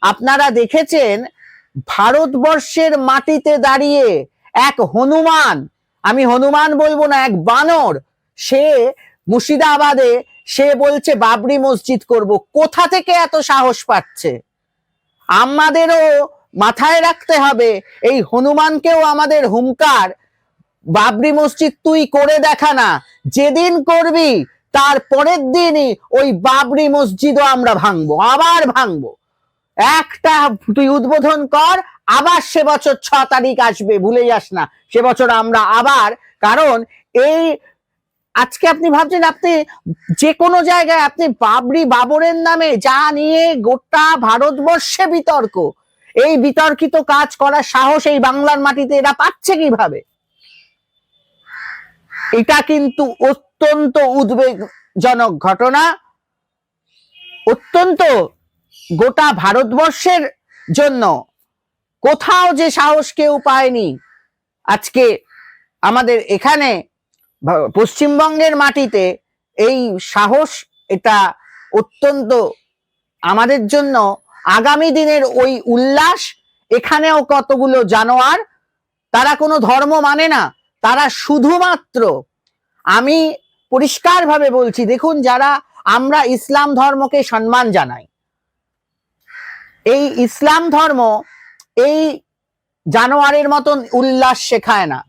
আপনারা দেখেছেন ভারতবর্ষের মাটিতে দাঁড়িয়ে এক হনুমান, আমি হনুমান বলবো না, এক বানর, সে মুর্শিদাবাদে সে বলছে বাবরি মসজিদ করব। কোথা থেকে এত সাহস পাচ্ছে? আমাদেরও মাথায় রাখতে হবে, এই হনুমানকেও আমাদের হুঙ্কার, বাবরি মসজিদ তুই করে দেখা না, যেদিন করবি তার পরের দিনই ওই বাবরি মসজিদও আমরা ভাঙবো, আবার ভাঙবো। একটা তুই উদ্বোধন কর, আবার সে বছর 6 তারিখ আসবে, ভুলে যাস না, সে বছর আমরা আবার, কারণ এই আজকে আপনি ভাবছেন আপনি যে কোনো জায়গায় আপনি বাবরি বাবরের নামে যা নিয়ে গোটা ভারতবর্ষে বিতর্ক, এই বিতর্কিত কাজ করার সাহস এই বাংলার মাটিতে এরা পাচ্ছে কিভাবে? এটা কিন্তু অত্যন্ত উদ্বেগজনক ঘটনা, অত্যন্ত গোটা ভারতবর্ষের জন্য কোথাও যে সাহস কেউ পায়নি আজকে আমাদের এখানে পশ্চিমবঙ্গের মাটিতে এই সাহস, এটা অত্যন্ত আমাদের জন্য আগামী দিনের ওই উল্লাস। এখানেও কতগুলো জানোয়ার, তারা কোনো ধর্ম মানে না, তারা শুধুমাত্র, আমি পরিষ্কারভাবে বলছি, দেখুন যারা আমরা ইসলাম ধর্মকে সম্মান জানাই, এই ইসলাম ধর্ম এই জানোয়ারের মতন উল্লাস শেখায় না।